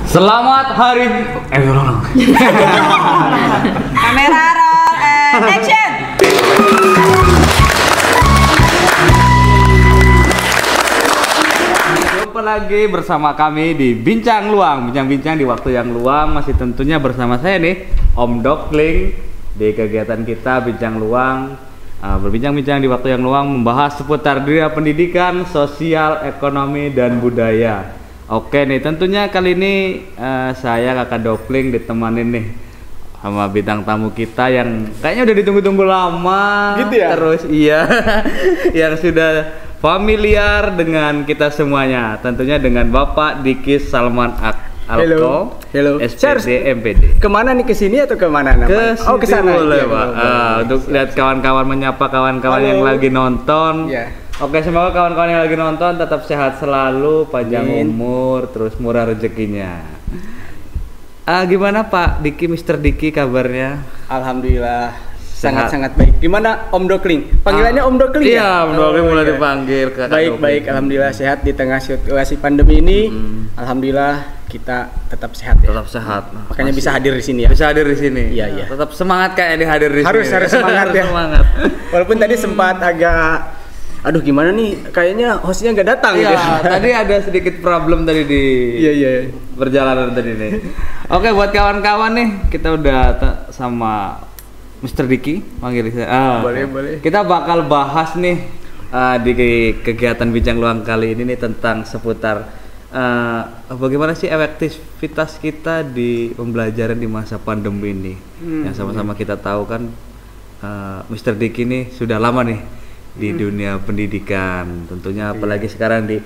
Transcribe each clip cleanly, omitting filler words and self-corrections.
Selamat hari ulang. Kamera roll and action. Jumpa lagi bersama kami di Bincang Luang. Bincang-bincang di waktu yang luang masih tentunya bersama saya nih, Om Dokling, di kegiatan kita Bincang Luang. Berbincang-bincang di waktu yang luang membahas seputar dunia pendidikan, sosial, ekonomi, dan budaya. Oke nih, tentunya kali ini saya Kakak Dokling ditemanin nih sama bintang tamu kita yang kayaknya udah ditunggu-tunggu lama. Gitu ya? Terus iya, yang sudah familiar dengan kita semuanya. Tentunya dengan Bapak Diki Salman Alko, Hello. SPD MPD. Kemana nih, ke sini atau kemana namanya? Ke ke sana. boleh, Iya, Pak. boleh. Untuk lihat kawan-kawan, menyapa kawan-kawan Halo. yang lagi nonton. Iya. Oke, semoga kawan-kawan yang lagi nonton tetap sehat selalu, panjang Amin. umur, terus murah rezekinya. Gimana Pak Diki, Mr. Diki kabarnya? Alhamdulillah Sehat. sangat-sangat baik. Gimana Om Dokling? Panggilannya Om Dokling Iya, ya? Om Dokling mulai iya. dipanggil Kakak Dokling. Baik, alhamdulillah sehat di tengah situasi pandemi ini. Alhamdulillah kita tetap sehat ya. Tetap sehat. Makanya Masih bisa hadir di sini ya. bisa hadir di sini. Iya, iya. Tetap semangat kayak hadir di Harus sini. semangat ya. Semangat. Walaupun tadi sempat agak aduh gimana nih, kayaknya hostnya nggak datang Iya, gitu. tadi ada sedikit problem tadi di Iya. perjalanan tadi nih. Oke, buat kawan-kawan nih, kita udah sama Mr. Diki, panggil saya. Boleh. Kita bakal bahas nih di kegiatan Bincang Luang kali ini nih tentang seputar bagaimana sih efektivitas kita di pembelajaran di masa pandemi ini. Yang sama-sama kita tahu kan, Mr. Diki nih sudah lama nih di dunia pendidikan, tentunya apalagi sekarang di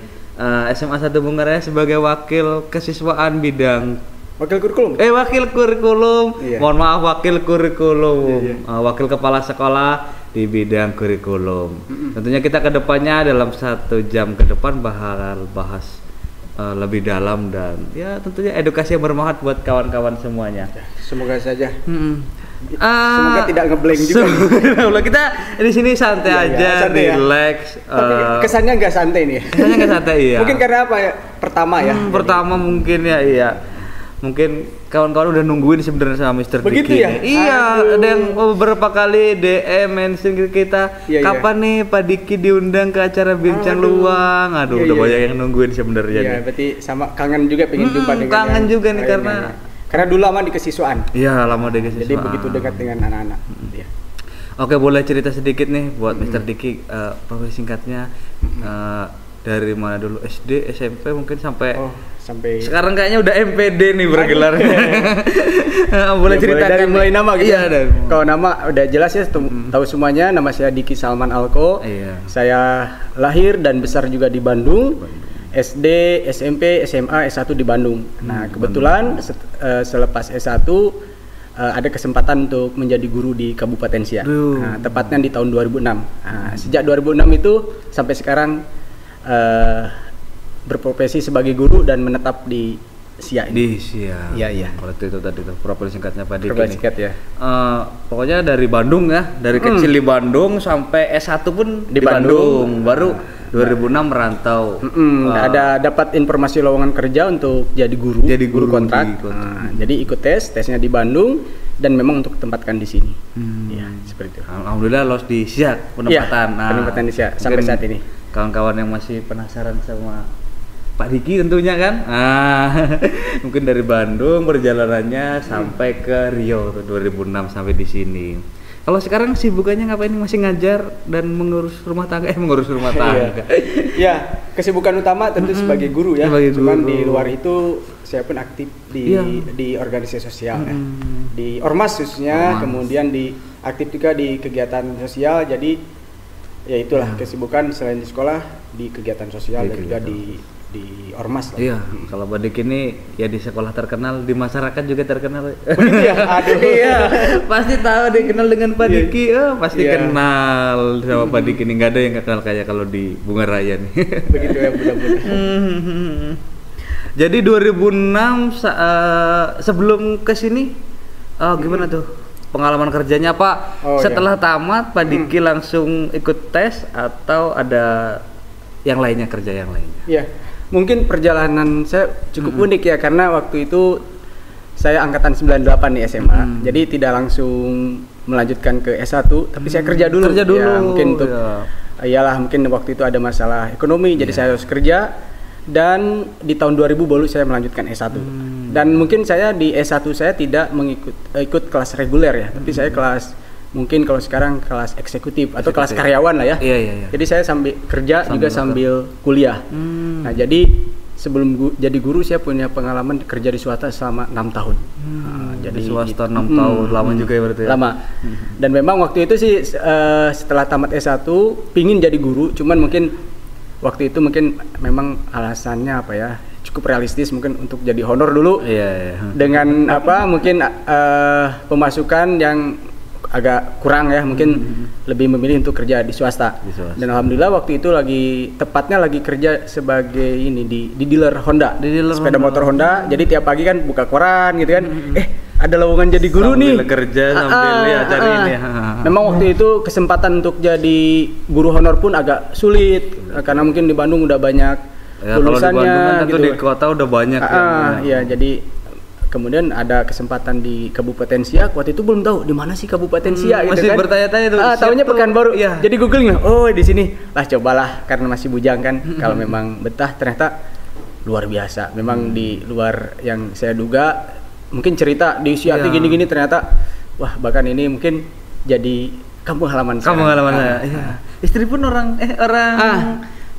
SMA 1 Bungaraya sebagai wakil kesiswaan bidang Wakil kurikulum. wakil kurikulum. Iya. Mohon maaf, wakil kurikulum. Iya. Wakil kepala sekolah di bidang kurikulum. Tentunya kita kedepannya dalam 1 jam ke depan bakal bahas lebih dalam dan ya tentunya edukasi yang bermanfaat buat kawan-kawan semuanya. Semoga saja. Semoga tidak ngeblank juga. Kita di sini santai Iya, aja, santai ya. relax. Tapi kesannya nggak santai nih. Kesannya nggak santai ya. Mungkin karena apa ya? Pertama ya. Pertama mungkin ya, iya. Mungkin kawan-kawan udah nungguin sebenarnya sama Mr. Begitu Diki ya? nih. Iya, Aduh. ada yang beberapa kali DM mention ke kita. Iya. Kapan nih Pak Diki diundang ke acara Bincang Luang? Aduh, Iya, udah iya. banyak yang nungguin sebenarnya Iya, nih. berarti sama kangen juga pengen jumpa dengan kangen yang juga nih lainnya. Karena dulu lama di kesiswaan. Iya, lama deh guys. Jadi begitu dekat dengan anak-anak. Iya. Oke, boleh cerita sedikit nih buat Mr. Diki, profesi singkatnya dari mana dulu, SD, SMP mungkin sampai Sampai sekarang kayaknya udah MPD nih bergelar. Boleh Ya, ceritakan dari mulai nama gitu. Iya, dari Kalau nama udah jelas ya, tahu semuanya. Nama saya Diki Salman Alko. Iya. Saya lahir dan besar juga di Bandung. SD, SMP, SMA, S1 di Bandung. Nah, kebetulan selepas S1 ada kesempatan untuk menjadi guru di Kabupaten Siak. Nah, tepatnya di tahun 2006. Nah, sejak 2006 itu sampai sekarang berprofesi sebagai guru dan menetap di Siak ini. di Siak. Iya. Berarti itu tadi tuh profil singkatnya Pak Diki Profil nih. singkat ya. Pokoknya dari Bandung ya, dari kecil di Bandung sampai S1 pun di Bandung. Baru 2006 merantau. Ada dapat informasi lowongan kerja untuk jadi guru. Jadi guru kontrak. di kontrak. Nah, jadi ikut tesnya di Bandung dan memang untuk tempatkan di sini. Iya, seperti itu. Alhamdulillah los di Siak penempatan. Iya, penempatan di Siak sampai mungkin saat ini. Kawan-kawan yang masih penasaran sama Pak Diki tentunya kan. Mungkin dari Bandung perjalanannya sampai ke Riau tuh 2006 sampai di sini. Kalau sekarang sibukannya ngapain? Masih ngajar dan mengurus rumah tangga? Mengurus rumah tangga. Ya, kesibukan utama tentu sebagai guru ya. Sebagai Cuman guru. di luar itu saya pun aktif di Iya. di organisasi sosial ya. Di Ormas khususnya, Ormas. kemudian aktif juga di kegiatan sosial. Jadi ya itulah kesibukan selain di sekolah, di kegiatan sosial Di dan juga kegiatan di Ormas lah. Iya, kalau Pak Diki ini ya di sekolah terkenal, di masyarakat juga terkenal. Begitu ya? Aduh. Iya, pasti tahu dikenal dengan Pak Diki. Pasti Iya. kenal sama Pak Diki ini. Nggak ada yang nggak kenal kayak kalau di Bunga Raya nih. Begitu ya, mudah-mudahan. Jadi 2006 sebelum ke sini gimana tuh pengalaman kerjanya Pak? Setelah tamat Pak Diki langsung ikut tes atau ada yang lainnya, kerja yang lainnya? Iya. mungkin perjalanan saya cukup unik ya, karena waktu itu saya angkatan 98 nih SMA. Jadi tidak langsung melanjutkan ke S1, tapi saya kerja dulu. Ya, mungkin untuk iyalah, mungkin waktu itu ada masalah ekonomi, jadi saya harus kerja. Dan di tahun 2000 baru saya melanjutkan S1. Dan mungkin saya di S1 saya tidak ikut kelas reguler ya, tapi saya kelas, mungkin kalau sekarang kelas eksekutif atau kelas karyawan lah ya. Jadi saya sambil kerja juga sambil kuliah. Nah, jadi sebelum jadi guru saya punya pengalaman kerja di swasta selama 6 tahun. Jadi swasta 6 tahun, lama juga ya berarti ya? Lama. Dan memang waktu itu sih setelah tamat S1 pingin jadi guru, cuman mungkin waktu itu mungkin memang alasannya apa ya, cukup realistis mungkin untuk jadi honor dulu. Dengan apa mungkin pemasukan yang agak kurang ya, mungkin lebih memilih untuk kerja di swasta. Dan alhamdulillah waktu itu tepatnya lagi kerja sebagai ini di dealer Honda, sepeda motor Honda. Jadi tiap pagi kan buka koran gitu kan, ada lowongan jadi guru sambil nih. Kerja sambil cari ini. Memang waktu itu kesempatan untuk jadi guru honor pun agak sulit, karena mungkin di Bandung udah banyak lulusannya. Kan gitu. Di kota udah banyak. Jadi kemudian ada kesempatan di Kabupaten Siak. Waktu itu belum tahu di mana sih Kabupaten Siak gitu masih kan. bertanya-tanya tuh. Tahunya Pekanbaru. Jadi googling, oh di sini. Lah cobalah, karena masih bujang kan. Kalau memang betah, ternyata luar biasa. Memang di luar yang saya duga. Mungkin cerita di Siak gini-gini, ternyata wah, bahkan ini mungkin jadi kampung halaman saya. Kampung halaman saya. Istri pun orang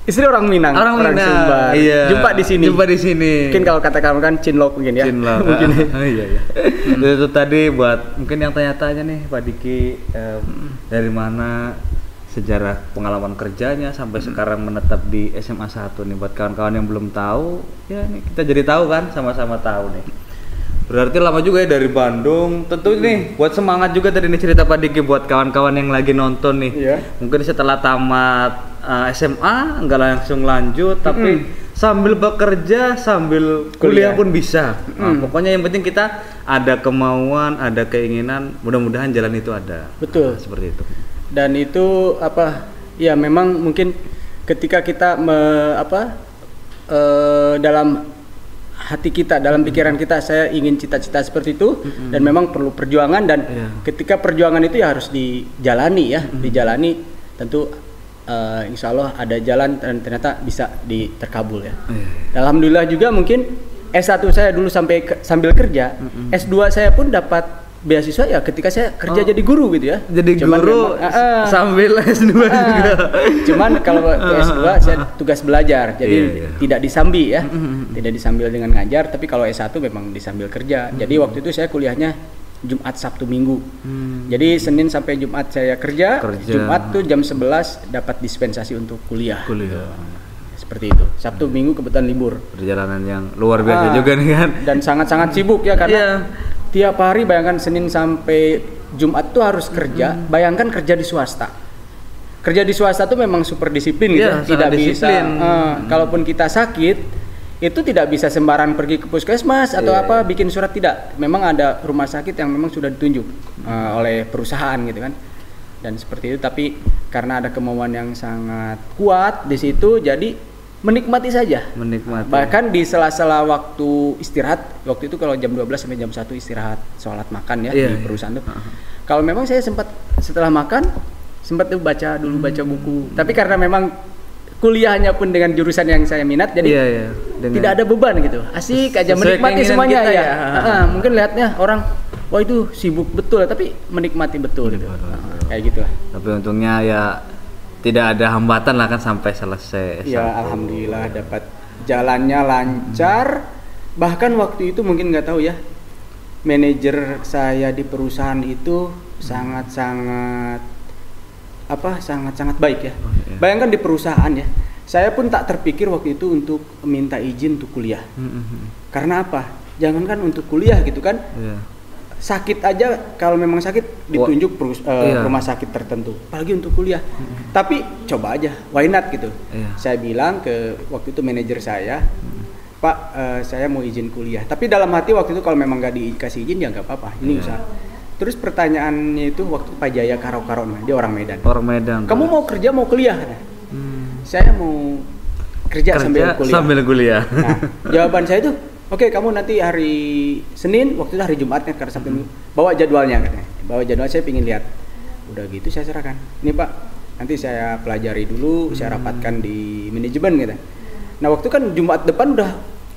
istri orang Minang, orang Sumbar. Jumpa di sini. Mungkin kalau kata kamu kan cinlok mungkin ya. Mungkin. Itu tadi buat mungkin yang tanya-tanya nih Pak Diki, dari mana sejarah pengalaman kerjanya sampai sekarang menetap di SMA 1 nih, buat kawan-kawan yang belum tahu, ya nih kita jadi tahu kan, sama-sama tahu nih. Berarti lama juga ya dari Bandung. Tentu nih buat semangat juga tadi nih cerita Pak Diki buat kawan-kawan yang lagi nonton nih. Mungkin setelah tamat SMA nggak langsung lanjut, tapi sambil bekerja sambil kuliah pun bisa. Pokoknya yang penting kita ada kemauan, ada keinginan, mudah-mudahan jalan itu ada. Betul. Seperti itu. Dan itu apa? Ya memang mungkin ketika kita dalam hati kita, dalam pikiran kita, saya ingin cita-cita seperti itu, dan memang perlu perjuangan, dan ketika perjuangan itu ya harus dijalani ya, dijalani. Tentu insya Allah ada jalan dan ternyata bisa terkabul ya. Alhamdulillah juga mungkin S1 saya dulu sambil kerja, S2 saya pun dapat beasiswa ya ketika saya kerja jadi guru gitu ya. Jadi guru sambil S2 juga. Cuman kalau S2 saya tugas belajar, jadi tidak disambi ya. Tidak disambil dengan ngajar, tapi kalau S1 memang disambil kerja. Jadi waktu itu saya kuliahnya Jumat, Sabtu, Minggu. Jadi Senin sampai Jumat saya kerja. Jumat tuh jam 11 dapat dispensasi untuk kuliah. Seperti itu. Sabtu, Minggu kebetulan libur. Perjalanan yang luar biasa juga nih kan. Dan sangat-sangat sibuk ya, karena tiap hari, bayangkan Senin sampai Jumat tuh harus kerja. Bayangkan kerja di swasta. Kerja di swasta tuh memang super disiplin gitu. Tidak bisa. Kalaupun kita sakit, itu tidak bisa sembarangan pergi ke puskesmas atau bikin surat, tidak. Memang ada rumah sakit yang memang sudah ditunjuk oleh perusahaan gitu kan. Dan seperti itu, tapi karena ada kemauan yang sangat kuat di situ, jadi menikmati saja. Bahkan di sela-sela waktu istirahat, waktu itu kalau jam 12 sampai jam 1 istirahat, sholat makan ya di perusahaan tuh. Kalau memang saya sempat setelah makan sempat tuh baca buku. Tapi karena memang kuliahnya pun dengan jurusan yang saya minat, jadi tidak ada beban gitu. Asik aja menikmati semuanya ya. Mungkin lihatnya orang, wah itu sibuk betul, tapi menikmati betul gitu. Kayak gitulah. Tapi untungnya ya tidak ada hambatan lah kan sampai selesai. Ya alhamdulillah dapat jalannya lancar. Bahkan waktu itu mungkin nggak tahu ya, manajer saya di perusahaan itu sangat-sangat baik ya. Bayangkan di perusahaan ya, saya pun tak terpikir waktu itu untuk minta izin untuk kuliah. Karena apa? Jangankan untuk kuliah gitu kan. Sakit aja, kalau memang sakit ditunjuk rumah sakit tertentu, apalagi untuk kuliah. Tapi coba aja, why not gitu. Saya bilang ke waktu itu manajer saya, Pak, saya mau izin kuliah. Tapi dalam hati waktu itu kalau memang nggak dikasih izin ya nggak apa-apa, ini usaha. Terus pertanyaannya itu waktu Pak Jaya Karo-Karo, dia orang Medan. Orang Medan. Kamu mau kerja mau kuliah? Saya mau kerja sambil kuliah. Sambil kuliah. Nah, jawaban saya itu, oke, kamu nanti hari Senin, waktu itu hari Jumat kan, karena Sabtu Minggu, bawa jadwalnya katanya. Bawa jadwal, saya ingin lihat. Udah gitu saya serahkan. Ini Pak, nanti saya pelajari dulu, saya rapatkan di manajemen gitu. Nah waktu kan Jumat depan udah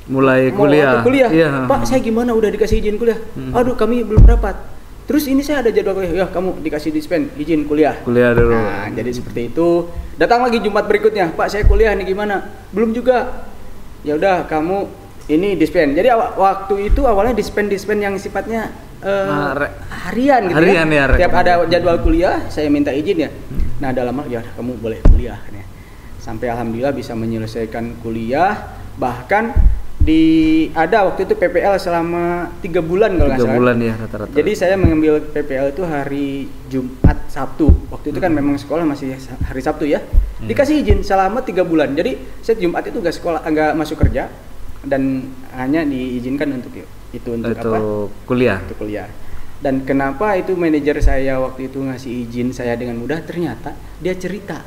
mulai mau kuliah. waktu kuliah. Iya. Pak, saya gimana udah dikasih izin kuliah? Aduh, kami belum rapat. Terus ini saya ada jadwal kuliah. Ya, kamu dikasih dispen izin kuliah. Kuliah dulu. Nah, jadi seperti itu. Datang lagi Jumat berikutnya, Pak, saya kuliah nih gimana? Belum juga. Ya udah, kamu ini dispen. Jadi waktu itu awalnya dispen yang sifatnya harian gitu. Harian ya. Tiap ada jadwal kuliah, saya minta izin ya. Nah, dalam hal ya kamu boleh kuliah ya. Sampai alhamdulillah bisa menyelesaikan kuliah, bahkan ada waktu itu PPL selama 3 bulan kalau nggak salah. 3 bulan ya rata-rata. Jadi saya mengambil PPL itu hari Jumat, Sabtu. Waktu itu kan memang sekolah masih hari Sabtu ya. Dikasih izin selama 3 bulan. Jadi saya Jumat itu nggak masuk kerja dan hanya diizinkan untuk apa? Kuliah. Untuk kuliah. Dan kenapa itu manajer saya waktu itu ngasih izin saya dengan mudah? Ternyata dia cerita.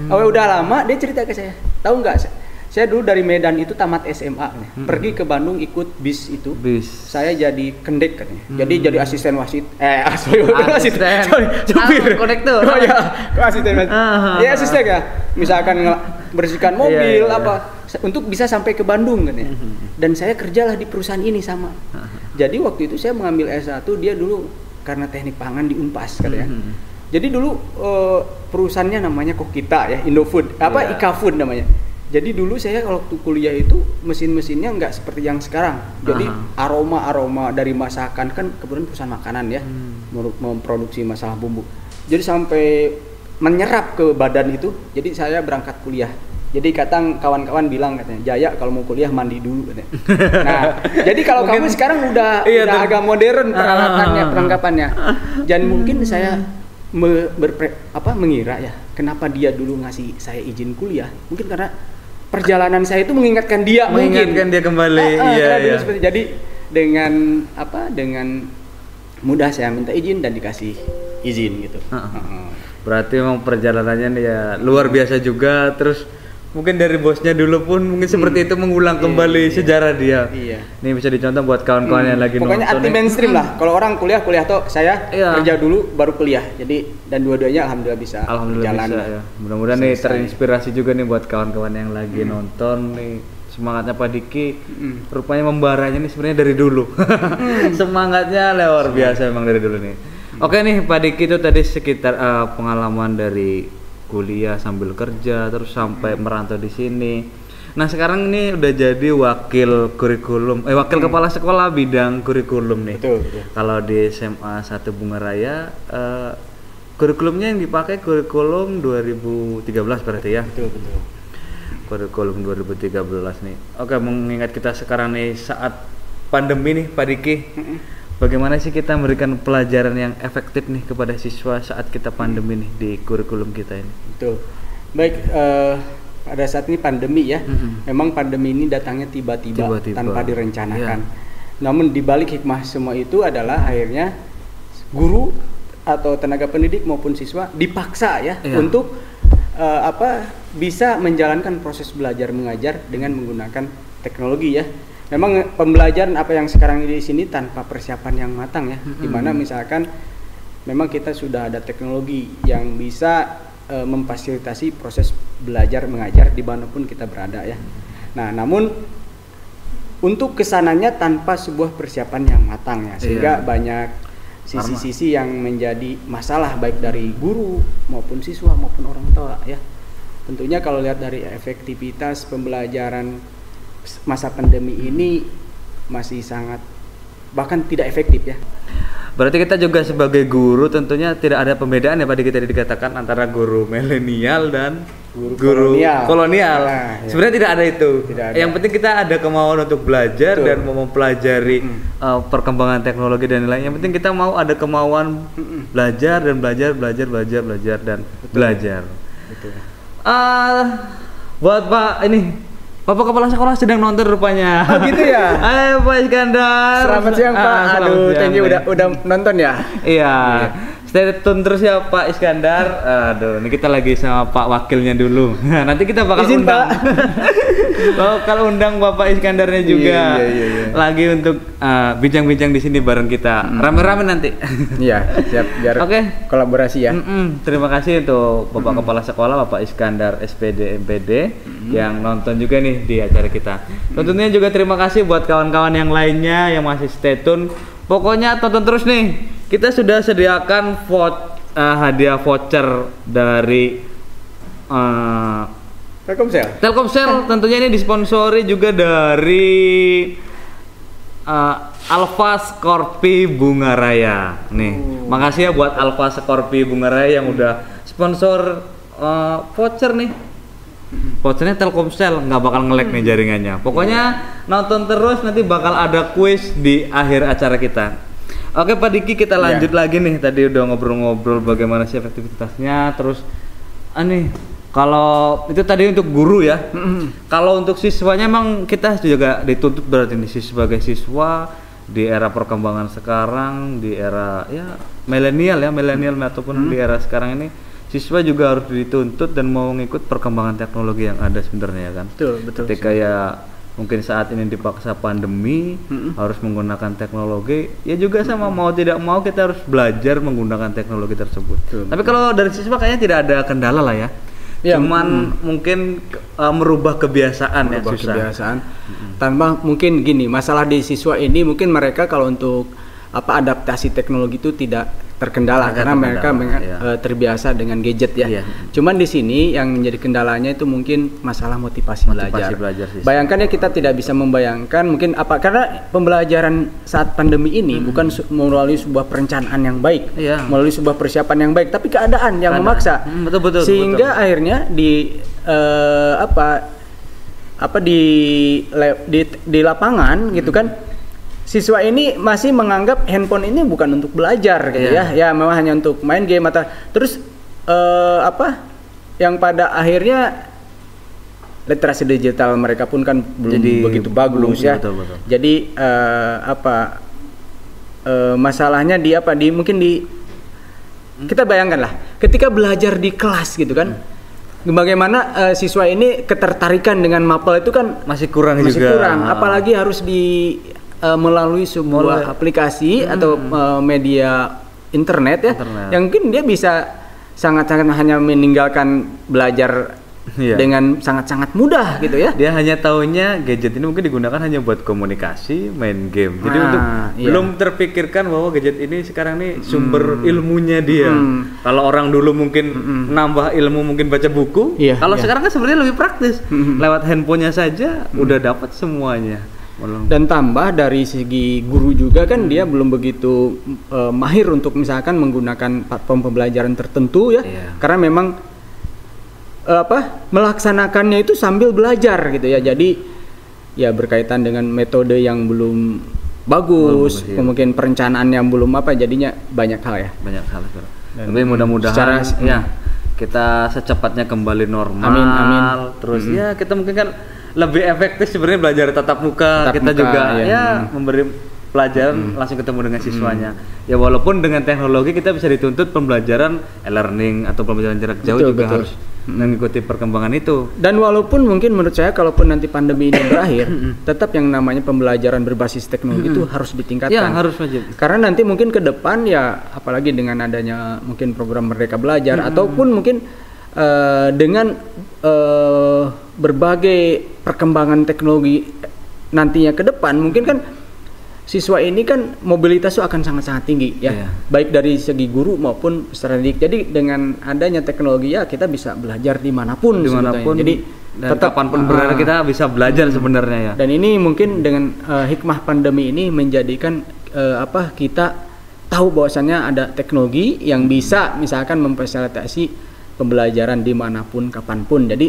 Udah lama dia cerita ke saya. Tahu nggak? Saya dulu dari Medan itu tamat SMA nih. Pergi ke Bandung ikut bis itu. Saya jadi kendek katanya. Jadi asisten wasit. Asisten. Supir. Konektor. Oh ya, asisten wasit. Ya asisten ya. Misalkan bersihkan mobil untuk bisa sampai ke Bandung katanya. Dan saya kerjalah di perusahaan ini sama. Jadi waktu itu saya mengambil S1, dia dulu karena teknik pangan di Unpas katanya. Jadi dulu perusahaannya namanya Kokita ya, Indofood, Ikafood namanya. Jadi dulu saya waktu kuliah itu mesin-mesinnya nggak seperti yang sekarang. Jadi aroma dari masakan, kan kebetulan perusahaan makanan ya, memproduksi masalah bumbu. Jadi sampai menyerap ke badan itu. Jadi saya berangkat kuliah. Jadi kawan-kawan bilang katanya, Jaya kalau mau kuliah mandi dulu katanya. Nah, jadi kalau kamu sekarang udah agak modern peralatannya, perlengkapannya. Dan mungkin saya mengira ya, kenapa dia dulu ngasih saya izin kuliah? Mungkin karena perjalanan saya itu mengingatkan dia kembali. Jadi dengan mudah saya minta izin dan dikasih izin gitu. Berarti memang perjalanannya ya luar biasa juga. Terus mungkin dari bosnya dulu pun mungkin seperti itu mengulang kembali sejarah dia. Ini bisa dicontoh buat kawan-kawan yang lagi pokoknya nonton. Pokoknya anti mainstream lah. Kalau orang kuliah toh, saya kerja dulu baru kuliah. Jadi dan dua-duanya alhamdulillah bisa jalan. Ya. Mudah-mudahan nih terinspirasi juga nih buat kawan-kawan yang lagi nonton nih. Semangatnya Pak Diki rupanya membaranya nih sebenarnya dari dulu. Semangatnya luar biasa memang dari dulu nih. Oke nih Pak Diki itu tadi sekitar pengalaman dari kuliah sambil kerja terus sampai merantau di sini. Nah sekarang ini udah jadi wakil kepala sekolah bidang kurikulum nih. Betul. Kalau di SMA 1 Bunga Raya kurikulumnya yang dipakai kurikulum 2013 berarti ya. Betul. Kurikulum 2013 nih. Oke, mengingat kita sekarang nih saat pandemi nih Pak Diki. Bagaimana sih kita memberikan pelajaran yang efektif nih kepada siswa saat kita pandemi nih di kurikulum kita ini? Betul. Baik, pada saat ini pandemi ya, memang pandemi ini datangnya tiba-tiba tanpa direncanakan. Namun dibalik hikmah semua itu adalah akhirnya guru atau tenaga pendidik maupun siswa dipaksa untuk bisa menjalankan proses belajar mengajar dengan menggunakan teknologi ya. Memang pembelajaran apa yang sekarang di sini tanpa persiapan yang matang ya, dimana misalkan memang kita sudah ada teknologi yang bisa memfasilitasi proses belajar mengajar dimanapun kita berada ya. Nah, namun untuk kesananya tanpa sebuah persiapan yang matang ya, sehingga banyak sisi-sisi yang menjadi masalah baik dari guru maupun siswa maupun orang tua ya. Tentunya kalau lihat dari efektivitas pembelajaran masa pandemi ini masih sangat bahkan tidak efektif ya. Berarti kita juga sebagai guru tentunya tidak ada pembedaan ya Pak Diki tadi dikatakan antara guru milenial dan guru kolonial. Sebenarnya tidak ada itu. Yang penting kita ada kemauan untuk belajar dan mau mempelajari perkembangan teknologi dan lain-lain. Yang penting kita mau ada kemauan belajar dan belajar dan belajar. Betul. Buat Pak Bapak Kepala Sekolah sedang nonton rupanya. Oh gitu ya. Ayo Pak Iskandar. Selamat siang Pak. Aduh, thank you udah nonton ya. Iya. Stay tune terus ya Pak Iskandar. Aduh, ini kita lagi sama Pak Wakilnya dulu. Nanti kita bakal Izin, undang. Pak. Kalau undang Bapak Iskandarnya juga. Iya. Lagi untuk bincang-bincang di sini bareng kita. Rame-rame nanti. Iya, siap biar Oke. kolaborasi ya. Terima kasih untuk Bapak Kepala Sekolah Bapak Iskandar SPD MPD yang nonton juga nih di acara kita. Tentunya juga terima kasih buat kawan-kawan yang lainnya yang masih stay tune. Pokoknya tonton terus nih. Kita sudah sediakan hadiah voucher dari Telkomsel. Tentunya ini disponsori juga dari Alfa Scorpi Bunga Raya. Nih, makasih ya buat Alfa Scorpi Bunga Raya yang udah sponsor voucher nih. Vouchernya Telkomsel, nggak bakal nge-lag nih jaringannya. Pokoknya nonton terus, nanti bakal ada kuis di akhir acara kita. Oke Pak Diki, kita lanjut lagi nih. Tadi udah ngobrol-ngobrol bagaimana sih efektivitasnya. Terus nih, kalau itu tadi untuk guru ya. Kalau untuk siswanya emang kita juga dituntut berarti nih sebagai siswa di era perkembangan sekarang, di era ya milenial ataupun di era sekarang ini, siswa juga harus dituntut dan mau ngikut perkembangan teknologi yang ada sebenarnya kan. Betul. Ketika ya mungkin saat ini dipaksa pandemi harus menggunakan teknologi, ya juga sama mau tidak mau kita harus belajar menggunakan teknologi tersebut. Tapi kalau dari siswa kayaknya tidak ada kendala lah ya. Cuman mungkin merubah kebiasaan ya susah. Tanpa mungkin gini, masalah di siswa ini mungkin mereka kalau untuk adaptasi teknologi itu tidak terkendala karena mereka terbiasa dengan gadget ya. Cuman di sini yang menjadi kendalanya itu mungkin masalah motivasi belajar sih. Bayangkan ya, kita tidak bisa membayangkan mungkin karena pembelajaran saat pandemi ini bukan melalui sebuah perencanaan yang baik, melalui sebuah persiapan yang baik, tapi keadaan yang memaksa. Betul. Sehingga akhirnya di di lapangan gitu kan, siswa ini masih menganggap handphone ini bukan untuk belajar gitu ya memang hanya untuk main game atau terus yang pada akhirnya literasi digital mereka pun kan belum begitu bagus ya. Betul. Jadi masalahnya mungkin kita bayangkan lah ketika belajar di kelas gitu kan, bagaimana siswa ini ketertarikan dengan mapel itu kan masih kurang, apalagi harus melalui sebuah aplikasi atau media internet yang mungkin dia bisa sangat-sangat hanya meninggalkan belajar dengan sangat-sangat mudah gitu ya. Dia hanya taunya gadget ini mungkin digunakan hanya buat komunikasi, main game. Jadi belum terpikirkan bahwa gadget ini sekarang nih sumber ilmunya dia. Kalau orang dulu mungkin nambah ilmu mungkin baca buku, kalau sekarang kan sebenarnya lebih praktis. Lewat handphonenya saja udah dapat semuanya. Dan tambah dari segi guru juga kan dia belum begitu mahir untuk misalkan menggunakan platform pembelajaran tertentu ya. Karena memang melaksanakannya itu sambil belajar gitu ya. Jadi ya berkaitan dengan metode yang belum bagus, mungkin perencanaan yang belum jadinya banyak hal ya. Tapi mudah-mudahan kita secepatnya kembali normal. Amin. Terus ya kita mungkin kan lebih efektif sebenarnya belajar tatap muka. Kita juga memberi pelajaran langsung ketemu dengan siswanya. Ya walaupun dengan teknologi kita bisa dituntut pembelajaran e-learning atau pembelajaran jarak jauh harus mengikuti perkembangan itu. Dan walaupun mungkin menurut saya kalaupun nanti pandemi ini berakhir, tetap yang namanya pembelajaran berbasis teknologi itu harus ditingkatkan. Ya, harus wajib. Karena nanti mungkin ke depan ya apalagi dengan adanya mungkin program Merdeka Belajar ataupun mungkin dengan berbagai perkembangan teknologi nantinya ke depan mungkin kan siswa ini kan mobilitas itu akan sangat-sangat tinggi ya, baik dari segi guru maupun peserta didik. Jadi dengan adanya teknologi ya kita bisa belajar dimanapun. Jadi tetap kapanpun berada kita bisa belajar sebenarnya ya. Dan ini mungkin dengan hikmah pandemi ini menjadikan kita tahu bahwasannya ada teknologi yang bisa misalkan memfasilitasi pembelajaran dimanapun kapanpun. Jadi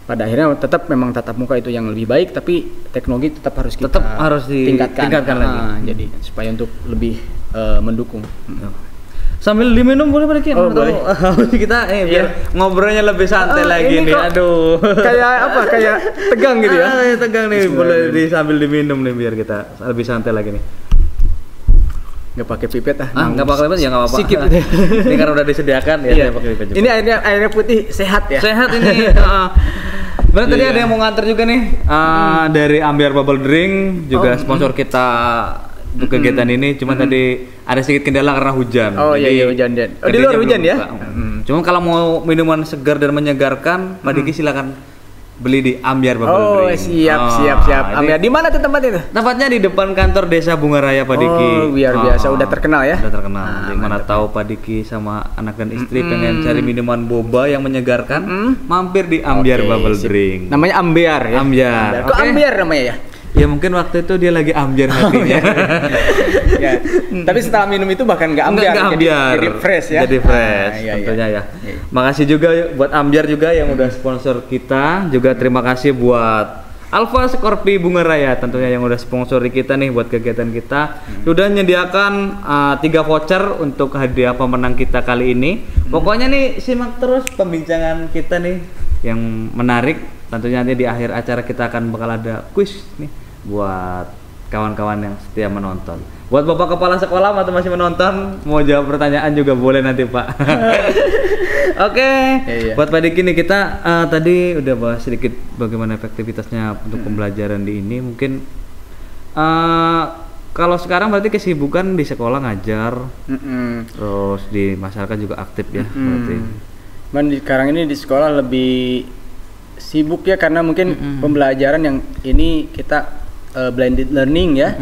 pada akhirnya tetap memang tatap muka itu yang lebih baik, tapi teknologi tetap harus ditingkatkan lagi. Jadi supaya untuk lebih mendukung. Sambil diminum boleh balikin? Boleh. Kita biar ngobrolnya lebih santai lagi nih. Aduh. Kayak tegang gitu ya. Tegang nih. Boleh sambil diminum nih biar kita lebih santai lagi nih. nggak pakai pipet Nggak pakai pipet ya nggak apa-apa. Sikit. Ini karena udah disediakan ya, Iya. saya pakai pipet juga. Ini airnya putih sehat ya. Sehat ini. Benar tadi Iya. ada yang mau nganter juga nih dari Ambiar Bubble Drink juga sponsor kita untuk kegiatan ini. Cuma tadi ada sedikit kendala karena hujan. Oh iya, Jadi, iya, hujan, Dan. Oh, di gedenya luar belum hujan ya? buka. Cuma kalau mau minuman segar dan menyegarkan, Pak Diki silakan beli di Ambiar Bubble Oh, Drink. siap. ini Ambiar di mana tuh tempatnya tuh? Tempatnya di depan kantor Desa Bunga Raya Pak Diki. Oh, biar biasa udah terkenal ya. Udah terkenal. Jadi mana tahu Pak Diki sama anak dan istri pengen cari minuman boba yang menyegarkan, mampir di Ambiar Oke, Bubble sip. Drink. Namanya Ambiar ya. Ambiar. Kok Oke. Ambiar namanya ya? Ya mungkin waktu itu dia lagi ambiar hatinya. Ya. Tapi setelah minum itu bahkan nggak ambiar, Nggak ambiar. jadi fresh ya. Jadi fresh, Iya, tentunya iya. ya. Makasih juga buat Ambiar juga yang udah sponsor kita. Juga terima kasih buat Alfa Scorpi Bunga Raya tentunya yang udah sponsori kita nih buat kegiatan kita. Sudah menyediakan 3 voucher untuk hadiah pemenang kita kali ini. Pokoknya nih simak terus pembincangan kita nih yang menarik. Tentunya nanti di akhir acara kita akan bakal ada quiz nih buat kawan-kawan yang setia menonton. Buat Bapak Kepala Sekolah atau masih menonton, mau jawab pertanyaan juga boleh nanti Pak. Oke, Iya. buat Pak Diki nih kita tadi udah bahas sedikit bagaimana efektivitasnya untuk pembelajaran di ini. Mungkin kalau sekarang berarti kesibukan di sekolah ngajar, terus di masyarakat juga aktif ya berarti. Sekarang ini di sekolah lebih sibuk ya karena mungkin pembelajaran yang ini kita blended learning ya.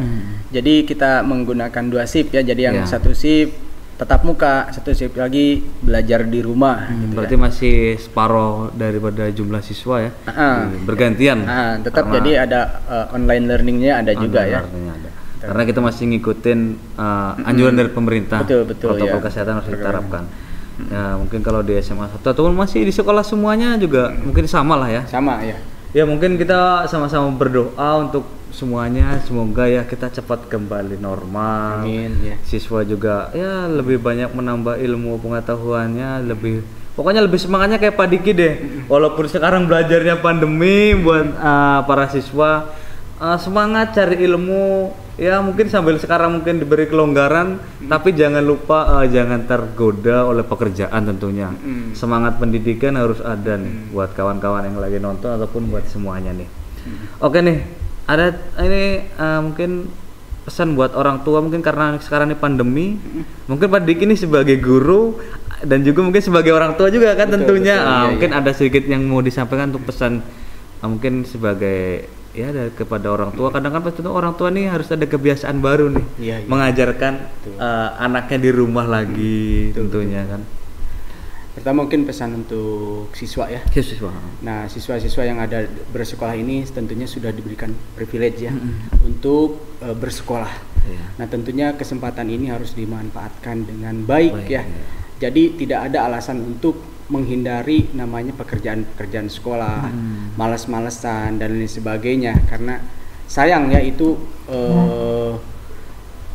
Jadi kita menggunakan 2 shift ya. Jadi yang Ya. satu shift tetap muka, satu shift lagi belajar di rumah gitu Berarti ya. masih separuh daripada jumlah siswa ya. Bergantian. Tetap Karena jadi ada online learningnya ada juga online ya. artinya ada. Karena kita masih ngikutin anjuran dari pemerintah. Betul, Protokol ya. kesehatan harus diterapkan. Ya mungkin kalau di SMA 1 ataupun masih di sekolah semuanya juga mungkin sama lah ya. Sama ya. Ya mungkin kita sama-sama berdoa untuk semuanya, semoga ya kita cepat kembali normal. Amin ya. Siswa juga ya lebih banyak menambah ilmu pengetahuannya, pokoknya lebih semangatnya kayak Pak Diki deh. Walaupun sekarang belajarnya pandemi buat para siswa semangat cari ilmu ya, mungkin sambil sekarang mungkin diberi kelonggaran tapi jangan lupa jangan tergoda oleh pekerjaan tentunya. Semangat pendidikan harus ada nih buat kawan-kawan yang lagi nonton ataupun buat semuanya nih. Oke nih, ada ini mungkin pesan buat orang tua mungkin karena sekarang ini pandemi. Mungkin Pak Diki ini sebagai guru dan juga mungkin sebagai orang tua juga kan tentunya. Mungkin ada sedikit yang mau disampaikan untuk pesan mungkin sebagai ya kepada orang tua. Kadang kan pasti orang tua nih harus ada kebiasaan baru nih, mengajarkan anaknya di rumah lagi tentunya kan. Pertama mungkin pesan untuk siswa ya. Siswa. Nah, siswa-siswa yang ada bersekolah ini tentunya sudah diberikan privilege ya untuk bersekolah. Nah, tentunya kesempatan ini harus dimanfaatkan dengan baik ya. Jadi tidak ada alasan untuk menghindari namanya pekerjaan-pekerjaan sekolah, malas-malesan dan lain sebagainya, karena sayang ya itu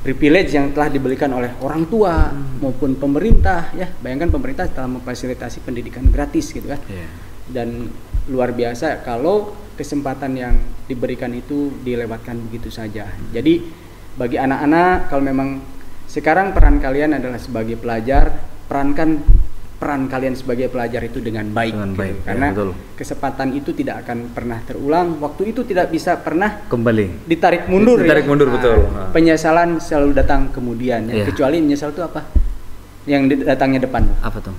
privilege yang telah diberikan oleh orang tua maupun pemerintah ya. Bayangkan pemerintah telah memfasilitasi pendidikan gratis gitu kan. Dan luar biasa kalau kesempatan yang diberikan itu dilewatkan begitu saja. Jadi bagi anak-anak, kalau memang sekarang peran kalian adalah sebagai pelajar, perankan peran kalian sebagai pelajar itu dengan baik, karena kesempatan itu tidak akan pernah terulang, waktu itu tidak bisa pernah kembali ditarik mundur betul. Penyesalan selalu datang kemudian ya. Kecuali menyesal itu apa yang datangnya depan apa tuh,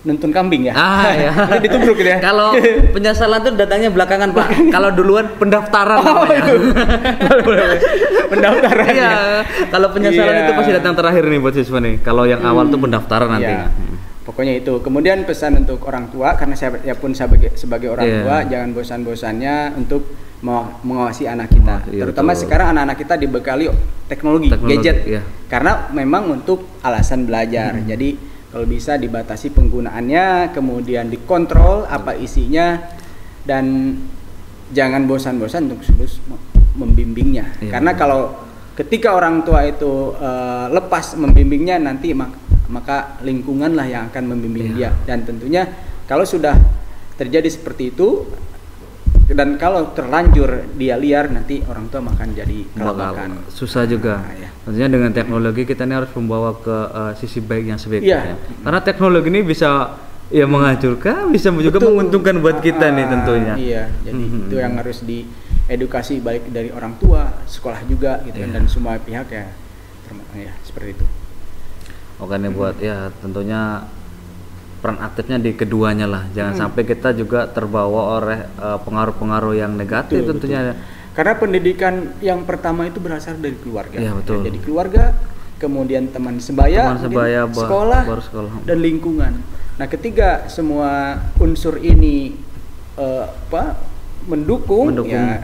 nonton kambing ya. Ya. Ditubruk gitu ya. Kalau penyesalan tuh datangnya belakangan Pak. Kalau duluan pendaftaran namanya. Pendaftaran. Iya. Kalau penyesalan itu pasti datang terakhir nih buat siswa nih. Kalau yang awal tuh pendaftaran nantinya. Pokoknya itu. Kemudian pesan untuk orang tua, karena saya ya pun sebagai orang tua jangan bosan-bosannya untuk mengawasi anak kita. Terutama sekarang anak-anak kita dibekali teknologi gadget. Karena memang untuk alasan belajar. Jadi kalau bisa dibatasi penggunaannya, kemudian dikontrol apa isinya, dan jangan bosan-bosan untuk terus membimbingnya. Karena kalau ketika orang tua itu lepas membimbingnya, nanti maka lingkunganlah yang akan membimbing dia. Dan tentunya kalau sudah terjadi seperti itu, dan kalau terlanjur dia liar, nanti orang tua akan jadi kelabakan. Susah juga. Tentunya dengan teknologi kita ini harus membawa ke sisi baik yang sebaiknya. Karena teknologi ini bisa ya menghancurkan, bisa juga menguntungkan buat kita nih tentunya. Iya, jadi itu yang harus diedukasi baik dari orang tua, sekolah juga gitu kan, dan semua pihak ya seperti itu. Oke nih buat ya tentunya peran aktifnya di keduanya lah. Jangan sampai kita juga terbawa oleh pengaruh-pengaruh yang negatif tentunya. Karena pendidikan yang pertama itu berasal dari keluarga. Iya, betul. Jadi keluarga, kemudian teman sebaya, sekolah, baru sekolah, dan lingkungan. Nah, ketiga semua unsur ini mendukung, ya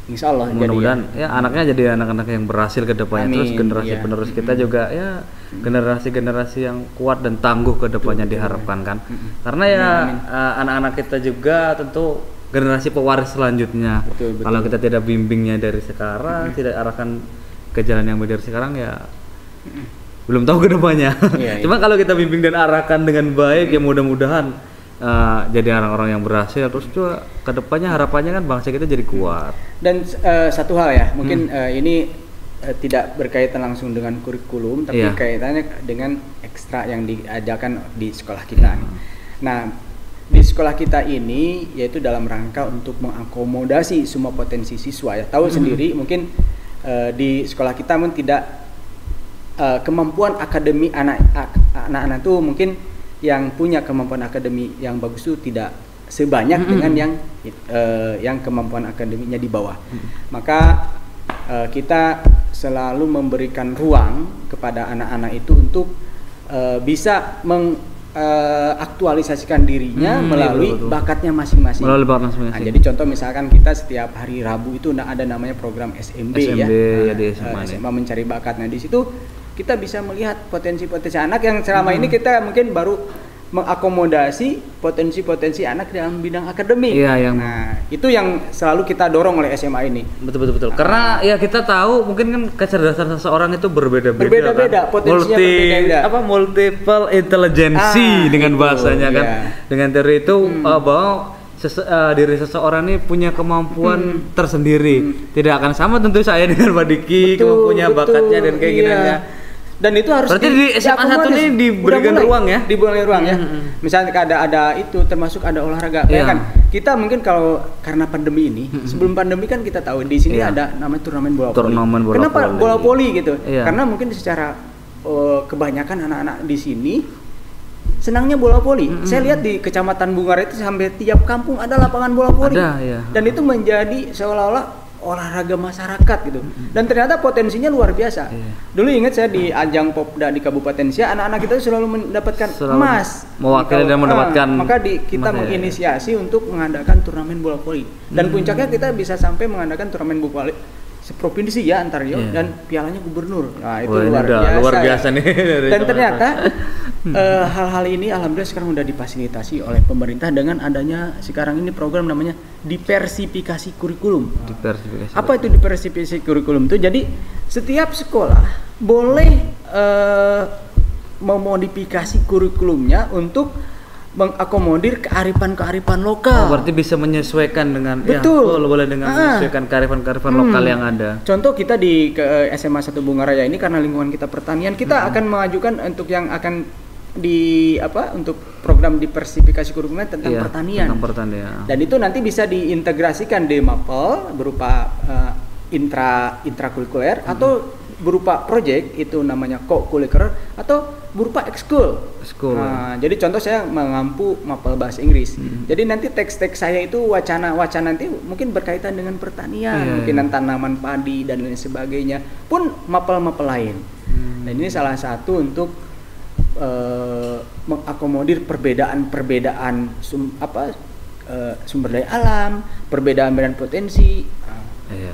insya Allah mudah-mudahan ya anaknya jadi anak-anak yang berhasil ke depannya. Terus generasi penerus kita juga ya generasi-generasi yang kuat dan tangguh ke depannya diharapkan kan. Karena ya anak-anak kita juga tentu generasi pewaris selanjutnya. Betul. Kalau kita tidak bimbingnya dari sekarang, tidak arahkan ke jalan yang benar sekarang ya belum tahu ke depannya. Cuma kalau kita bimbing dan arahkan dengan baik ya mudah-mudahan jadi orang-orang yang berhasil, terus juga kedepannya harapannya kan bangsa kita jadi kuat. Dan satu hal ya, mungkin ini tidak berkaitan langsung dengan kurikulum, tapi kaitannya dengan ekstra yang diajarkan di sekolah kita. Nah, di sekolah kita ini yaitu dalam rangka untuk mengakomodasi semua potensi siswa ya. Tahu sendiri mungkin di sekolah kita mungkin tidak kemampuan akademi anak-anak itu mungkin yang punya kemampuan akademi yang bagus itu tidak sebanyak dengan yang kemampuan akademinya di bawah. Maka kita selalu memberikan ruang kepada anak-anak itu untuk bisa mengaktualisasikan dirinya melalui bakatnya masing-masing. Nah, jadi contoh misalkan kita setiap hari Rabu itu ada namanya program SMB ya. Di SMA mencari bakat. Nah, di situ kita bisa melihat potensi-potensi anak yang selama ini kita mungkin baru mengakomodasi potensi-potensi anak dalam bidang akademik. Nah, itu yang selalu kita dorong oleh SMA ini. Betul. Karena ya kita tahu mungkin kan kecerdasan seseorang itu berbeda-beda kan? Potensinya berbeda. Multiple intelligency dengan bahasanya kan. Dengan teori itu bahwa diri seseorang ini punya kemampuan tersendiri. Tidak akan sama tentu saya dengan Pak Diki, kemampuannya, bakatnya dan keinginannya. Dan itu harus berarti di SMA 1 ini diberikan ruang ya? Diberikan ruang ya. Misalnya ada itu termasuk ada olahraga. Kan kita mungkin kalau karena pandemi ini, sebelum pandemi kan kita tahu di sini ada namanya turnamen bola voli. Kenapa bola voli gitu? Karena mungkin secara kebanyakan anak-anak di sini senangnya bola voli. Saya lihat di Kecamatan Bungar itu sampai tiap kampung ada lapangan bola voli. Dan itu menjadi seolah-olah olahraga masyarakat gitu. Dan ternyata potensinya luar biasa. Dulu ingat saya di ajang Popda di Kabupaten Siak, anak-anak kita selalu mendapatkan emas. Mewakili dan mendapatkan. Maka kita menginisiasi untuk mengadakan turnamen bola voli. Dan puncaknya kita bisa sampai mengadakan turnamen bola voli seprovinsi ya antar dan pialanya gubernur. Nah, itu luar biasa nih. Dan ternyata hal-hal ini alhamdulillah sekarang sudah difasilitasi oleh pemerintah dengan adanya sekarang ini program namanya diversifikasi kurikulum. Apa itu diversifikasi kurikulum itu? Jadi setiap sekolah boleh memodifikasi kurikulumnya untuk mengakomodir kearifan lokal. Berarti bisa menyesuaikan dengan boleh dengan menyesuaikan kearifan lokal yang ada. Contoh kita di SMA 1 Bungaraya ini karena lingkungan kita pertanian, kita akan mengajukan untuk yang akan untuk program diversifikasi kurikulum tentang pertanian. Dan itu nanti bisa diintegrasikan di MAPEL berupa intrakurikuler atau berupa project itu namanya co-curricular atau berupa ekskul. Nah, jadi contoh saya mengampu MAPEL bahasa Inggris. Jadi nanti teks-teks saya itu wacana nanti mungkin berkaitan dengan pertanian, mungkin tanaman padi dan lain sebagainya. Pun MAPEL lain. Dan ini salah satu untuk mengakomodir perbedaan sumber daya alam, perbedaan potensi.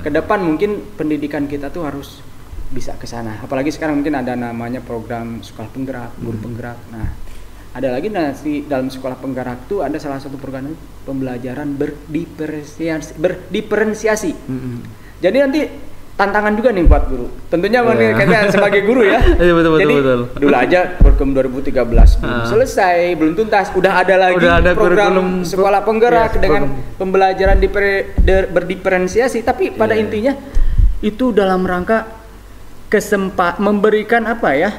Kedepan mungkin pendidikan kita tuh harus bisa ke sana. Apalagi sekarang mungkin ada namanya program sekolah penggerak, guru penggerak. Nah, ada lagi nanti dalam sekolah penggerak itu ada salah satu program pembelajaran berdiferensiasi. Jadi nanti tantangan juga nih buat guru. Tentunya kita sebagai guru ya. Betul. Dulu aja kurikulum 2013 belum selesai, belum tuntas. Udah ada lagi program sekolah penggerak dengan pembelajaran berdiferensiasi. Tapi pada intinya itu dalam rangka memberikan apa ya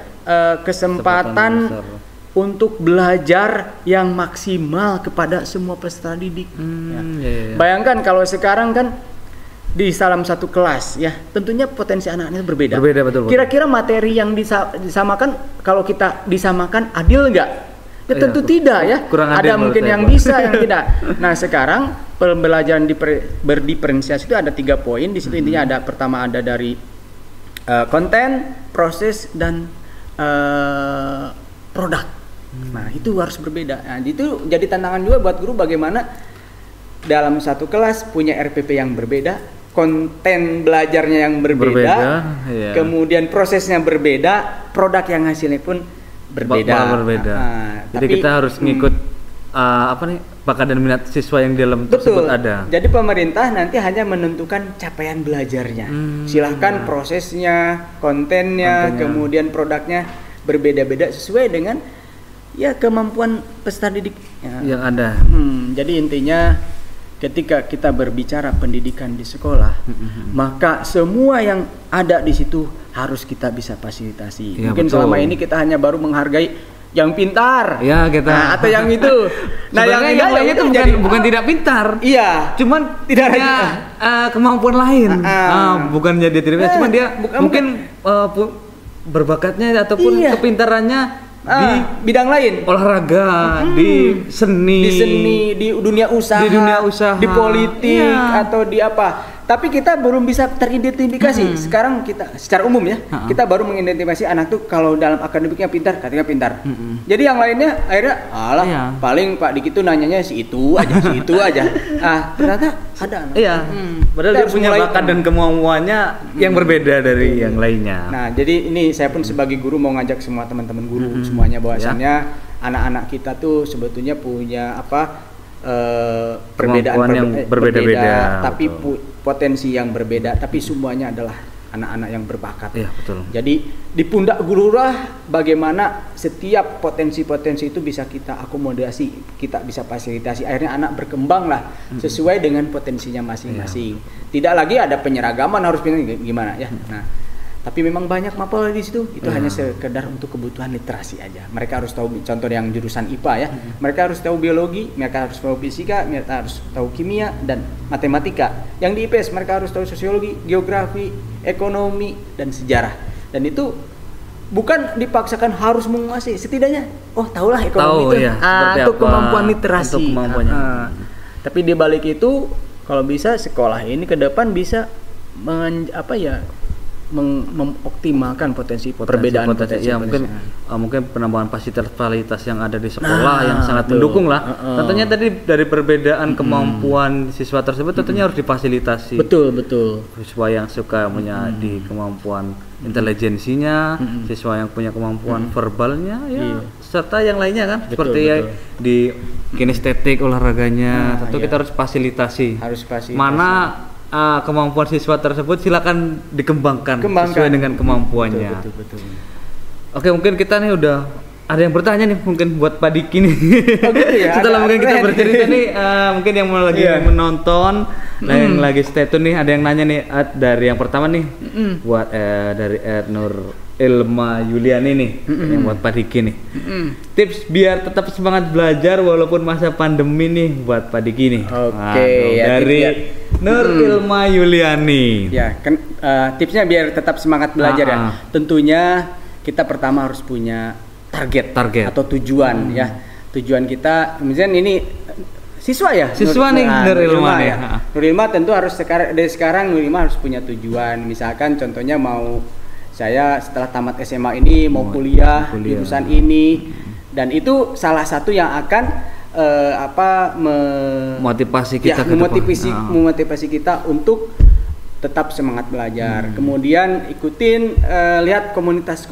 kesempatan besar. untuk belajar yang maksimal kepada semua peserta didik. Ya. Iya. Bayangkan kalau sekarang kan di dalam satu kelas ya, tentunya potensi anak-anaknya berbeda. Berbeda, betul. Kira-kira materi yang disamakan, kalau kita disamakan adil nggak? Ya Iya, tentu tidak ya. kurang adil Ada menurut mungkin saya, yang Pak. bisa, yang tidak. Nah sekarang pembelajaran berdiferensiasi itu ada 3 poin. Di situ intinya ada, pertama ada dari konten, proses, dan produk. Nah itu harus berbeda. Nah itu jadi tantangan juga buat guru, bagaimana dalam satu kelas punya RPP yang berbeda, konten belajarnya yang berbeda, iya. kemudian prosesnya berbeda, produk yang hasilnya pun berbeda. Berbeda. Jadi tapi, kita harus ngikut bakat dan minat siswa yang di dalam tersebut betul. ada. Jadi pemerintah nanti hanya menentukan capaian belajarnya. Silahkan prosesnya, kontennya, kemudian produknya berbeda-beda sesuai dengan ya kemampuan peserta didik yang ada. Jadi intinya ketika kita berbicara pendidikan di sekolah, maka semua yang ada di situ harus kita bisa fasilitasi. Ya, mungkin betul. selama ini kita hanya baru menghargai yang pintar, Ya kita. atau yang itu. Nah yang lainnya itu bukan tidak pintar. Iya. Cuman Tidak punya kemampuan lain. Bukan jadi tidak pintar, cuman dia mungkin berbakatnya ataupun Iya. kepintarannya di bidang lain, olahraga, di seni, di dunia usaha, di politik, atau di apa. Tapi kita belum bisa teridentifikasi. Sekarang kita secara umum ya, kita baru mengidentifikasi anak tuh kalau dalam akademiknya pintar, katanya pintar. Jadi yang lainnya akhirnya paling Pak Diki tuh nanyanya si itu aja. Ternyata ada anak. Iya. Padahal dia punya bakat dan kemampuannya yang berbeda dari yang lainnya. Nah, jadi ini saya pun sebagai guru mau ngajak semua teman-teman guru semuanya bahwasannya anak-anak kita tuh sebetulnya punya perbedaan yang berbeda-beda, tapi potensi yang berbeda, tapi semuanya adalah anak-anak yang berbakat. Iya, betul. Jadi di pundak guru lah bagaimana setiap potensi-potensi itu bisa kita akomodasi, kita bisa fasilitasi. Akhirnya anak berkembang lah sesuai dengan potensinya masing-masing. Tidak lagi ada penyeragaman harus gimana ya. Nah, tapi memang banyak mapel di situ. Itu hanya sekedar untuk kebutuhan literasi aja. Mereka harus tahu, contoh yang jurusan IPA ya. Mereka harus tahu biologi, mereka harus tahu fisika, mereka harus tahu kimia dan matematika. Yang di IPS mereka harus tahu sosiologi, geografi, ekonomi dan sejarah. Dan itu bukan dipaksakan harus menguasai. Setidaknya tahulah ekonomi itu untuk kemampuan literasi. Untuk kemampuannya. Tapi di balik itu kalau bisa sekolah ini ke depan bisa mengoptimalkan perbedaan potensi. Ya mungkin penambahan fasilitas yang ada di sekolah yang sangat mendukung lah. Tentunya tadi dari perbedaan kemampuan siswa tersebut tentunya harus difasilitasi. Betul. Siswa yang suka punya di kemampuan intelijensinya, siswa yang punya kemampuan verbalnya serta yang lainnya kan, seperti di kinestetik olahraganya. Tentu kita harus fasilitasi. Mana kemampuan siswa tersebut silakan dikembangkan sesuai dengan kemampuannya. Betul. Oke, mungkin kita nih udah ada yang bertanya nih mungkin buat Pak Diki nih. Gitu ya, setelah mungkin kita bercerita nih, mungkin yang lagi menonton, yang lagi stay tune nih, ada yang nanya nih dari yang pertama nih, buat dari Nur Ilma Yuliani nih, yang buat Pak Diki nih. Tips biar tetap semangat belajar walaupun masa pandemi nih buat Pak Diki nih. Oke, dari Nur Ilma Yuliani. Ya, kan tipsnya biar tetap semangat belajar ya. Tentunya kita pertama harus punya target atau tujuan ya. Tujuan kita, misalnya ini siswa ya. Siswa nih Nur Ilma ya. Nur Ilma tentu harus dari sekarang Nur Ilma harus punya tujuan. Misalkan contohnya mau saya setelah tamat SMA ini mau kuliah jurusan ini, dan itu salah satu yang akan motivasi kita memotivasi kita untuk tetap semangat belajar. Kemudian ikutin lihat komunitas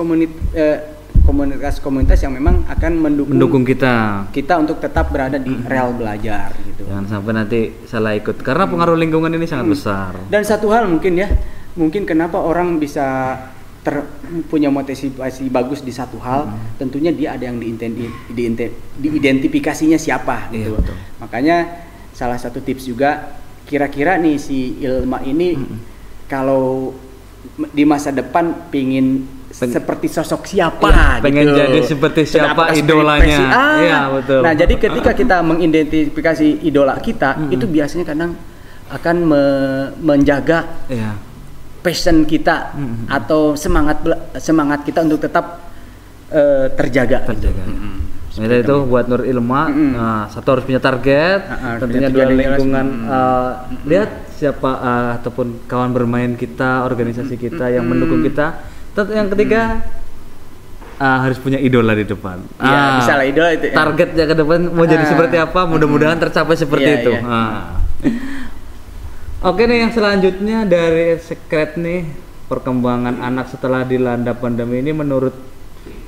yang memang akan mendukung kita untuk tetap berada di rel belajar gitu. Jangan sampai nanti salah ikut karena pengaruh lingkungan ini sangat besar. Dan satu hal mungkin kenapa orang bisa punya motivasi bagus di satu hal, tentunya dia ada yang diidentifikasinya siapa gitu. Iya, makanya salah satu tips juga, kira-kira nih si Ilma ini kalau di masa depan pingin seperti sosok siapa Ya, pengen gitu. jadi seperti siapa Apakah idolanya. seperti Messi? Iya, betul. Nah, jadi ketika kita mengidentifikasi idola kita, itu biasanya kadang akan menjaga Iya. passion kita atau semangat kita untuk tetap terjaga. Nah, itu buat Nur Ilma, nah, satu harus punya target, tentunya punya dua tujuan yang jelas. lingkungan, lihat siapa ataupun kawan bermain kita, organisasi kita yang mendukung kita. Yang ketiga harus punya idola di depan. Iya, misalnya idola itu. Targetnya ke depan mau jadi seperti apa, mudah-mudahan tercapai seperti Iya, itu. iya. Oke nih, yang selanjutnya dari Secret nih, perkembangan anak setelah dilanda pandemi ini menurut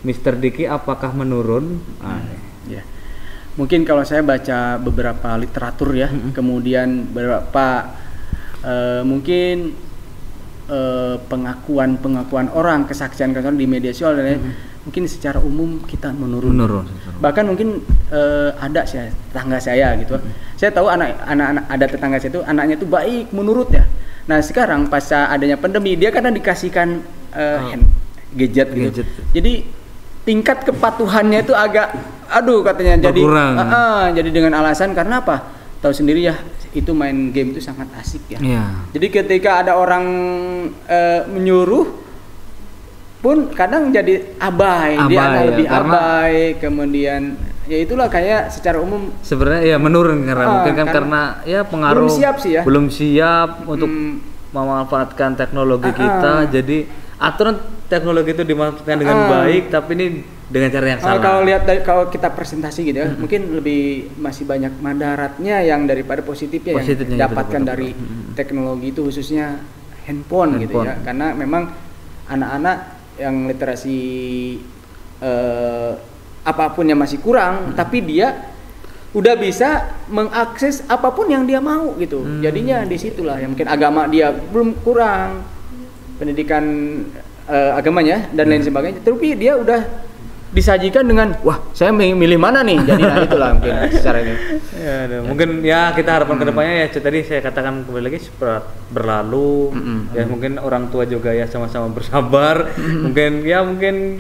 Mr. Diki apakah menurun? Ya. Mungkin kalau saya baca beberapa literatur ya, kemudian beberapa mungkin pengakuan orang, kesaksian di media sosial dan mungkin secara umum kita menurun. Bahkan mungkin ada tetangga saya gitu. Saya tahu anak ada tetangga saya itu anaknya itu baik menurut ya. Nah, sekarang pasca adanya pandemi dia kadang dikasihkan gadget gitu. Jadi tingkat kepatuhannya itu agak katanya berkurang. Jadi dengan alasan karena apa? Tahu sendiri ya, itu main game itu sangat asik ya. Iya. Jadi ketika ada orang menyuruh pun kadang jadi abai dia akan ya, lebih abai, kemudian ya itulah kayak secara umum sebenarnya ya menurun karena mungkin kan karena ya pengaruh belum siap untuk memanfaatkan teknologi kita, jadi aturan teknologi itu dimanfaatkan dengan baik, tapi ini dengan cara yang salah. Kalau kita presentasi gitu ya, mungkin lebih masih banyak madaratnya yang daripada positifnya yang didapatkan dari teknologi itu, khususnya handphone gitu ya. Karena memang anak-anak yang literasi apapun yang masih kurang, tapi dia udah bisa mengakses apapun yang dia mau gitu. Jadinya disitulah yang mungkin agama dia belum kurang, pendidikan agamanya dan lain sebagainya, tapi dia udah disajikan dengan wah saya milih mana nih, jadi nah itulah mungkin secara ini. Mungkin ya kita harapan kedepannya ya tadi saya katakan kembali lagi berlalu, ya mungkin orang tua juga ya sama-sama bersabar. Mungkin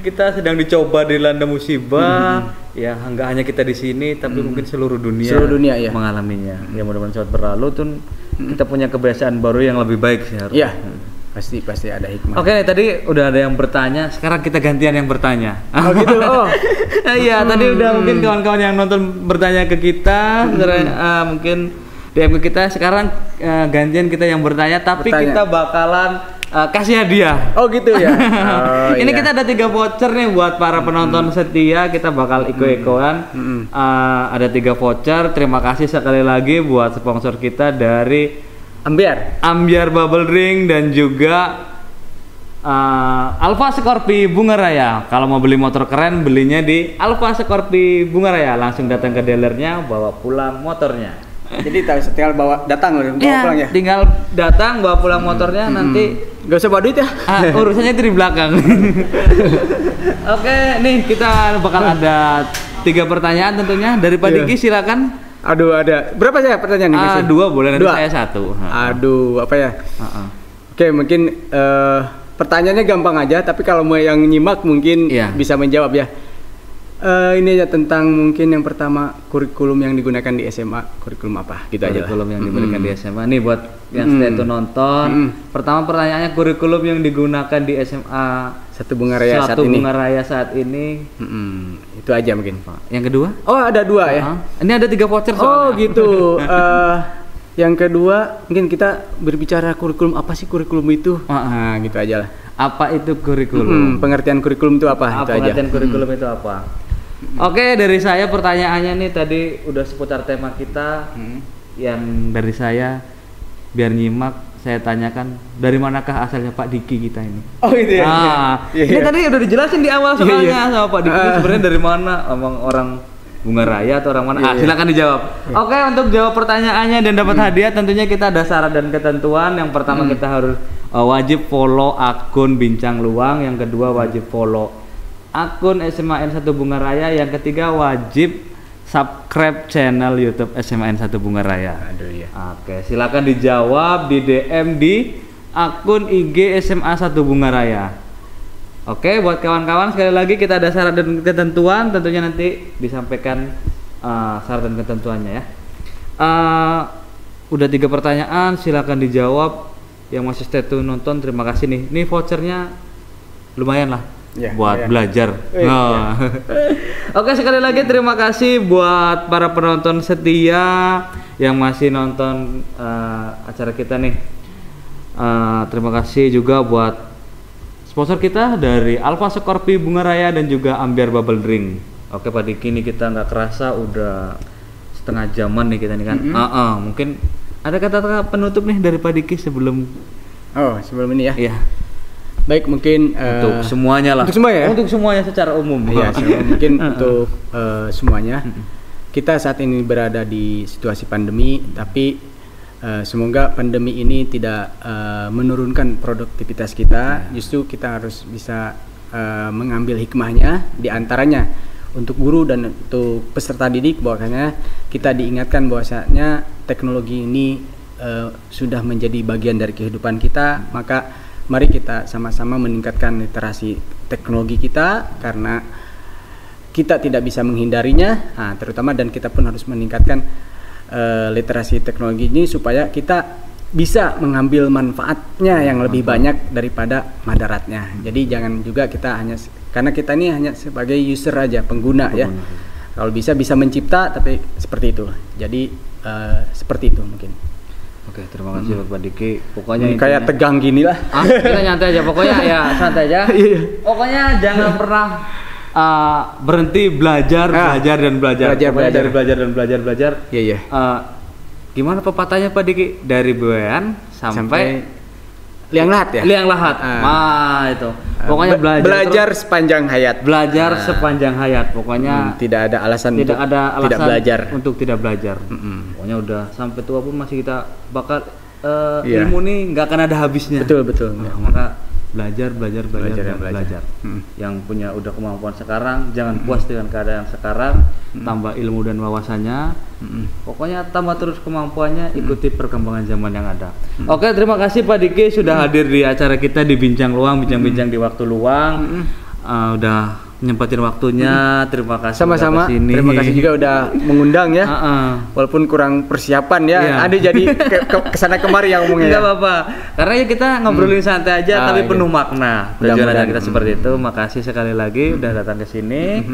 kita sedang dicoba dilanda musibah, ya nggak hanya kita di sini tapi mungkin seluruh dunia ya mengalaminya. Ya mudah-mudahan cepat berlalu tuh kita punya kebiasaan baru yang lebih baik sih harus. Iya. Pasti ada hikmah. Oke, tadi udah ada yang bertanya, sekarang kita gantian yang bertanya. Oh gitu. Oh. Iya, tadi udah mungkin kawan-kawan yang nonton bertanya ke kita, mungkin DM ke kita. Sekarang gantian kita yang bertanya, tapi kita bakalan kasih hadiah. Oh gitu ya. Ini kita ada 3 voucher nih buat para penonton setia. Kita bakal iko-ikoan. Ada 3 voucher. Terima kasih sekali lagi buat sponsor kita dari Ambiar Bubble Drink dan juga Alfa Scorpi Bunga Raya. Kalau mau beli motor keren, belinya di Alfa Scorpi Bunga Raya. Langsung datang ke dealernya, bawa pulang motornya. Jadi tinggal datang bawa pulang ya. Tinggal datang bawa pulang motornya, nanti gak usah bawa duit ya. Urusannya itu di belakang. Oke, nih kita bakal ada 3 pertanyaan tentunya dari Pak Diki, silakan. Aduh, ada berapa saya pertanyaan nih? 2 boleh, nanti saya 1. Aduh, apa ya? Oke, mungkin pertanyaannya gampang aja, tapi kalau mau yang nyimak mungkin bisa menjawab ya. Ini aja tentang mungkin yang pertama kurikulum yang digunakan di SMA, kurikulum apa? Gitu aja. Kurikulum yang digunakan di SMA. Nih buat yang stay tune nonton. Pertama pertanyaannya, kurikulum yang digunakan di SMA Satu Bunga Raya saat ini. Itu aja mungkin. Yang kedua? Oh, ada 2 ya. Ini ada 3 voucher soalnya. Oh, gitu. Yang kedua, mungkin kita berbicara kurikulum, apa sih kurikulum itu? Nah, gitu aja lah. Apa itu kurikulum? Pengertian kurikulum itu apa? Itu pengertian kurikulum itu apa? Oke, dari saya pertanyaannya nih tadi udah seputar tema kita. Yang dari saya, biar nyimak, saya tanyakan dari manakah asalnya Pak Diki kita ini? Oh itu ya. Ini tadi udah dijelasin di awal soalnya sama Pak Diki sebenarnya dari mana? Emang orang Bunga Raya atau orang mana? Silakan dijawab. Oke, untuk jawab pertanyaannya dan dapat hadiah tentunya kita ada syarat dan ketentuan. Yang pertama kita harus wajib follow akun Bincang Luang, yang kedua wajib follow akun SMAN 1 Bunga Raya, yang ketiga wajib subscribe channel YouTube SMAN 1 Bunga Raya. Aduh ya. Oke, silakan dijawab di DM di akun IG SMA 1 Bunga Raya. Oke, buat kawan-kawan sekali lagi kita ada syarat dan ketentuan, tentunya nanti disampaikan syarat dan ketentuannya ya. Udah 3 pertanyaan, silakan dijawab. Yang masih stay tune nonton, terima kasih nih. Ini vouchernya lumayan lah Ya, buat ya. belajar. Oke, sekali lagi terima kasih buat para penonton setia yang masih nonton acara kita nih. Terima kasih juga buat sponsor kita dari Alpha Scorpio Bunga Raya dan juga Ambiar Bubble Drink. Oke Pak Diki, nih kita nggak kerasa udah setengah jaman nih kita nih kan. Mungkin ada kata-kata penutup nih dari Pak Diki sebelum ini ya. Iya. Baik, mungkin Untuk semuanya lah. Untuk semua ya? Untuk semuanya secara umum. Iya, mungkin untuk semuanya. Kita saat ini berada di situasi pandemi, tapi semoga pandemi ini tidak menurunkan produktivitas kita. Justru kita harus bisa mengambil hikmahnya, diantaranya untuk guru dan untuk peserta didik, bahwasanya kita diingatkan bahwasanya teknologi ini sudah menjadi bagian dari kehidupan kita. Maka mari kita sama-sama meningkatkan literasi teknologi kita, karena kita tidak bisa menghindarinya, terutama, dan kita pun harus meningkatkan literasi teknologi ini supaya kita bisa mengambil manfaatnya yang lebih banyak daripada madaratnya. Jadi jangan juga kita karena kita ini hanya sebagai user aja, pengguna ya. Kalau bisa mencipta, tapi seperti itu. Jadi seperti itu mungkin. Oke, terima kasih Pak Diki. Pokoknya kayak tegang gini lah. Kita nyantai aja, pokoknya ya santai aja. Pokoknya jangan pernah berhenti belajar dan belajar. Belajar. Iya. Gimana pepatahnya Pak Diki? Dari Bewean sampai liang lahat ya. Liang lahat. Itu. Pokoknya belajar sepanjang hayat. Belajar sepanjang hayat. Pokoknya tidak ada alasan tidak belajar untuk tidak belajar. Pokoknya udah sampai tua pun masih kita bakal ilmu nih nggak akan ada habisnya. Betul. Maka belajar. Yang punya udah kemampuan sekarang, jangan puas dengan keadaan sekarang, tambah ilmu dan wawasannya. Pokoknya tambah terus kemampuannya, ikuti perkembangan zaman yang ada. Oke, terima kasih Pak Diki sudah hadir di acara kita di Bincang Luang, bincang-bincang di waktu luang. Udah nyempatin waktunya, terima kasih. Sama-sama. Terima kasih juga udah mengundang ya. Walaupun kurang persiapan ya. Iya. Ada jadi kesana kemari yang ngomongnya. Enggak apa-apa. Karena ya kita ngobrolin santai aja, tapi penuh makna. Tujuan kita seperti itu. Makasih sekali lagi udah datang ke sini.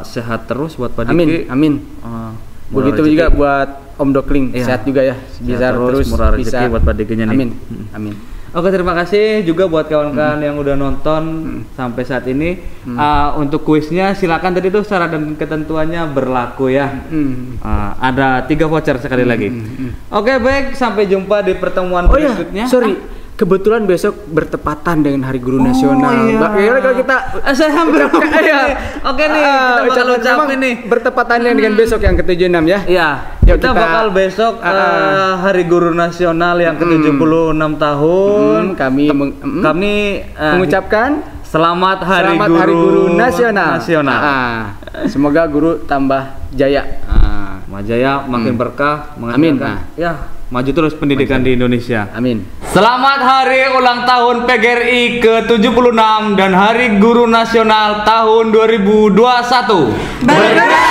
Sehat terus buat Pak Diki. Amin. Begitu juga buat Om Dokling. Sehat juga ya. Bisa terus murah rezeki buat Pak Dikinya nih. Amin. Oke, terima kasih juga buat kawan-kawan yang udah nonton sampai saat ini. Untuk kuisnya silakan, tadi tuh syarat dan ketentuannya berlaku ya. Ada 3 voucher sekali lagi. Oke, baik, sampai jumpa di pertemuan berikutnya. Kebetulan besok bertepatan dengan Hari Guru Nasional. Iya. Kalau kita saya hampir Oke nih, kita bakal ucapin nih. Bertepatan dengan besok yang ke-76 ya. Iya. Kita bakal besok Hari Guru Nasional yang ke-76 tahun. Kami mengucapkan Selamat Hari Guru Nasional. Semoga guru tambah jaya. Jaya, makin berkah, amin. Ya, maju terus pendidikan di Indonesia. Amin. Selamat hari ulang tahun PGRI ke-76 dan Hari Guru Nasional tahun 2021. Bergerak!